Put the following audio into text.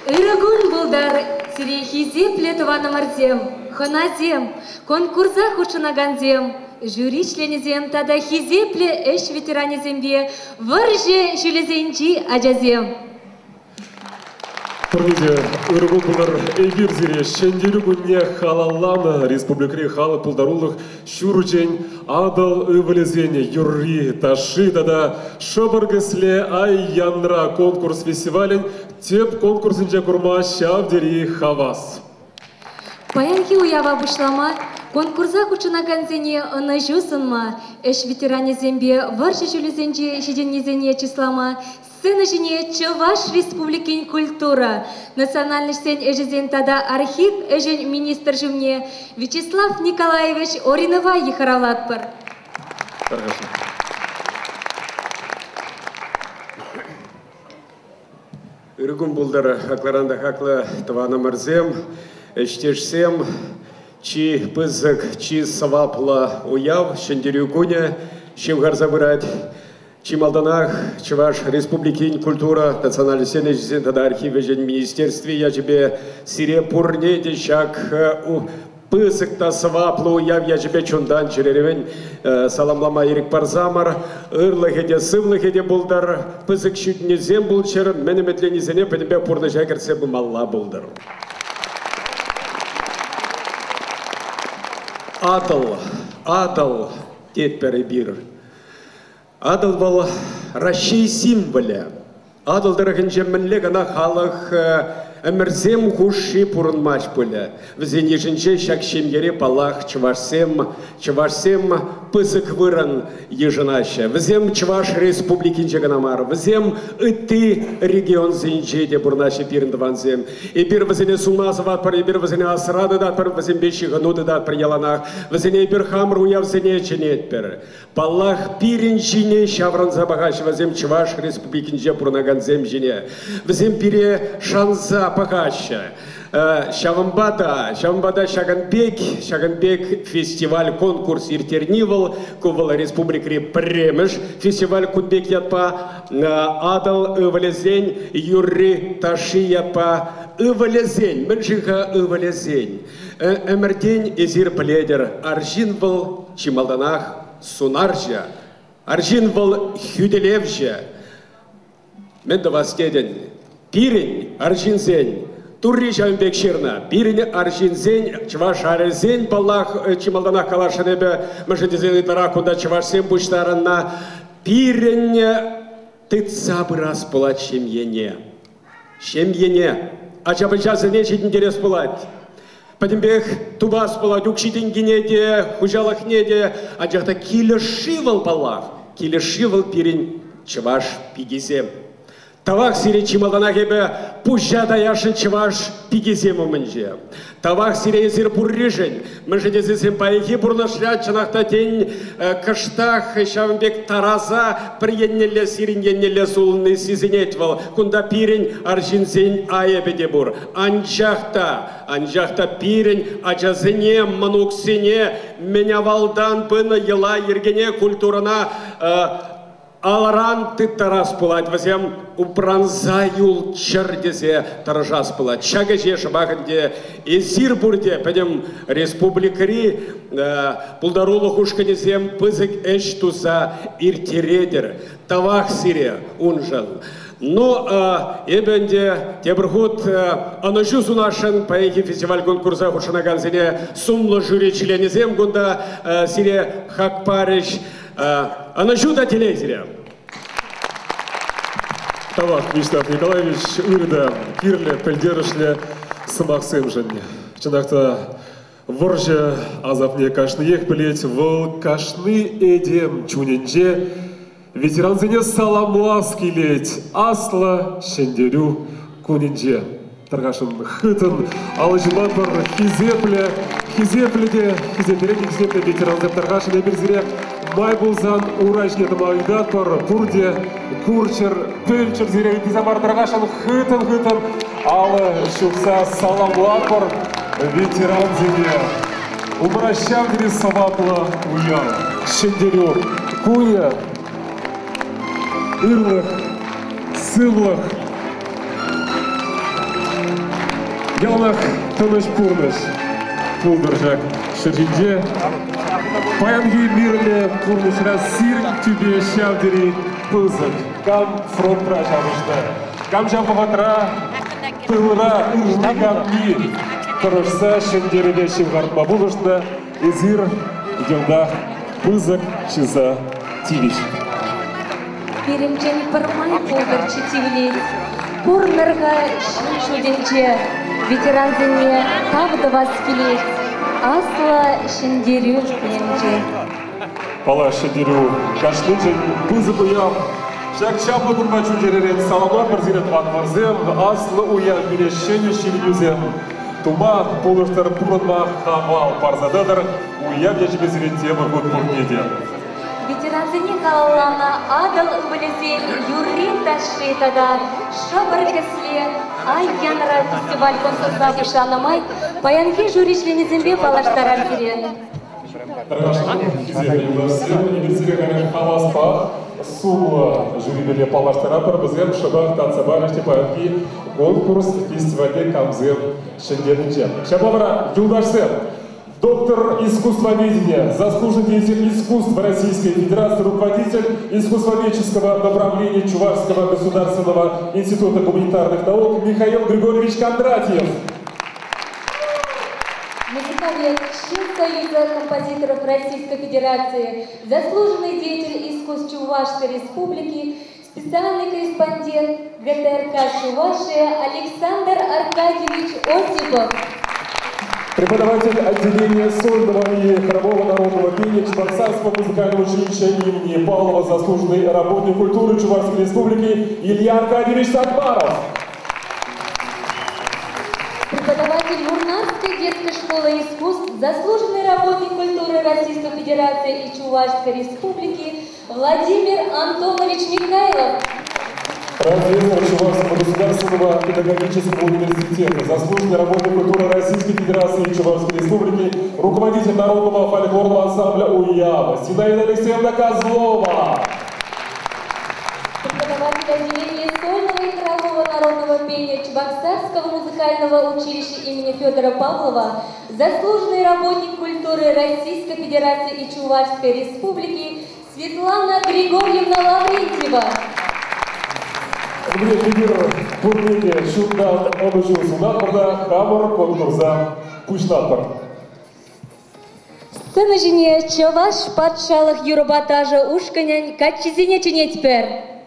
Ирагун булдар сирехизе плетована марзем, ханазем, конкурса хучинагандем, жюри членезем, тада хизепле эш ветеранезембе, варже шелезенчи аджазем. Пұрыде, үргі бұлар эйгір зире шендері күнне халалланы республикри халы пұлдарулық шүручен адал өвілізене юрри ташы дада шобыргісле ай янра конкурс фестивален теп конкурсынча күрма шавдери хавас. Паянки уява бұшлама, конкурса хучинаганзене ына жусынма, эш ветеранезембе варже шелезенчи шеденезене числама, сцена жіне Чуваш республикин культура. Национальный сцен эжезен тада архив эжен министр жемне Вячеслав Николаевич Оринова ехаралатпар. Үргін бұлдар хақларанда хақлы тавана марзем, эштешсем, чи пызык, чи савапла уяв, шендерю куня, шевгар забырать. Чималданах, Чуваш республикин культура, национальный сцены, тогда архиве жен министерстве, я тебе сире пурне дешак пысыкта сваплу, я тебе чундан череревень, саламлама ирик парзамар, ырлыхеде, сывлыхеде булдар, пысык чуть не зем был чер, менеметле не зене, по тебе пурны жакерце бы малла булдар. Адал, тет перебир. Адал был Россия символя. Адал дорогинче менле гана халық әмірзем хуши пурын мач пөлі. Візен ежінче шак шемгере палах чывашсем пысык вырын ежінашы. Візем Чуваш республикинче ганамар. Візем үтті регион зенче де бұрнашы пиріндіванзем. И бір візене сумазы ватпар, и бір візене асырады датпар, візен беші ғынуды датпар яланақ. Візене бір хамыр уяв зене ченетпер. Палах пирин жіне шавран забағашы візем Чуваш республикинче бұрнаганзем жіне. Візем пире шанза пағашы. Шавамбада Шаганбек фестиваль конкурс иртернивал, кувала республикри премеш, фестиваль кунбек ятпа, адал ывалезень, юрри таши ятпа, ывалезень, меншиха ывалезень. Эмердень эзир пледер, аржин был Чималданах сунаржа, аржин был хюделевжа. Мен да вас деден, пирень аржинзень. Турри Шавамбек ширна, пирine аршинзень, Чуваш арезень, палах Чималданах калашанебе, мажедизели таракуда Чувашсем буштаранна, пирine тыца бы раз пылать шемьене. А чабычасы нечет интерес пылать. Падимбех тубас пылать, укшитин генеде, хужалах неде, а джахта килешивал палах, килешивал пирень Чуваш пигизем. Тавах сире Чималданах ебе пужада яшын Чуваш пигизему мэнже. Тавах сире езир буррижень. Мэнже дезесем пайхи бурнашлят чанахта тень каштах Шавамбек тараза приеннеле сиреннеле сулны сизинетвал. Кунда пирень аржинзень аебеде бур. Анжахта пирень аджазене мануксине меня валдан пына ела ергене культурана Аларан ты тарас пылать, возьмем упранзаюл чердезе таражас пылать. Чагаже шабаханде эзирбурде, пойдем республикари, пулдарулу хушканезем пызык эштуса иртередер, тавах сире унжал. Но эбенде тебрхут анажусу нашен поехи фестиваль конкурса хушанаганзене сумло жюри членезем гунда сире хакпариш. Анажуда телезеря. Тавах Вячеслав Николаевич, үрді кирлі, пілдерішлі, сымақсым және. Чынақта вұржы азапне кашны ех білет, выл кашны эдем чуненже, ветеранзене саламуаз келет, асла шендерю куненже. Таргашын хытын, алыжылар бар хизеплеге ветеранзем таргашын эбірзіре майбулзан уражнеті майдат бар, бұрде, курчер, пөлчер зире тизамар таргашын хытын, алы шукса саламуаз бар ветеранзене. Умращавдері саваплы уян, шендерю куя, ырлық, сывлық, Ялнах тыныш пурныш. Пулдыржак шыржинже. Паянги мирле пурнышра сир тюбе шавдери пызык. Кам фронтра жабышты. Кам жабыватра пылыра ыржны гамни. Тұрышса шендеріне шымғартма бұлышны. Изир елдах пызык чыза тивиш. Беремчен пырмай пулдырчы тивлет. Пурнырға шуденче ветеранзыне тавды васкелет. Асла шендерю немже. Пала шендерю кашлыжын пызык уям. Шак чаплы курмачу жеререн саламат бірзирет ванварзем. Аслы уям бирешене шилюзем. Тума полыштар пурынма хавал парзададыр. Уям ежбезірет темы год пурнеде. Ветеранзыне қалалана адал өвілізен юрин таши тада шабыр кәсле ай янра фестиваль конкурса бұшанымай паянки жюришленізімбе балаштарар зірен. Тарғашын кезері елдерсен, елдерсен қаласпа сулы жюрибеле палаштаратыр бізген шабақ танцабар паянки конкурс фестивальде камзем шендерінче. Шабавра юлдашсен. Доктор искусствоведения, заслуженный деятель искусств Российской Федерации, руководитель искусствоведческого направления Чувашского государственного института гуманитарных наук Михаил Григорьевич Кондратьев. Музыковед, член Союза композиторов Российской Федерации, заслуженный деятель искусств Чувашской Республики, специальный корреспондент ГТРК Чувашия Александр Аркадьевич Осипов. Преподаватель отделения сольного и хорового народного пения Чебоксарского музыкального училища имени Павлова, заслуженный работник культуры Чувашской Республики Илья Аркадьевич Сакбаров. Преподаватель Мурнарской детской школы искусств, заслуженный работник культуры Российской Федерации и Чувашской Республики Владимир Антонович Михайлов. Профессор Чувашского государственного педагогического университета, заслуженный работник культуры Российской Федерации и Чувашской Республики, руководитель народного фольклорного ансамбля «Уява» Зинаида Алексеевна Козлова. Преподаватель отделения сольного и хорового народного пения Чебоксарского музыкального училища имени Федора Павлова, заслуженный работник культуры Российской Федерации и Чувашской Республики Светлана Григорьевна Лаврентьева. Мир пурнеге шундан онужу сунатпарда хамыр конкурса кучнатпар. Сцена жіне Чаваш патшалық юрбатажы ушканен качизине чинетпер.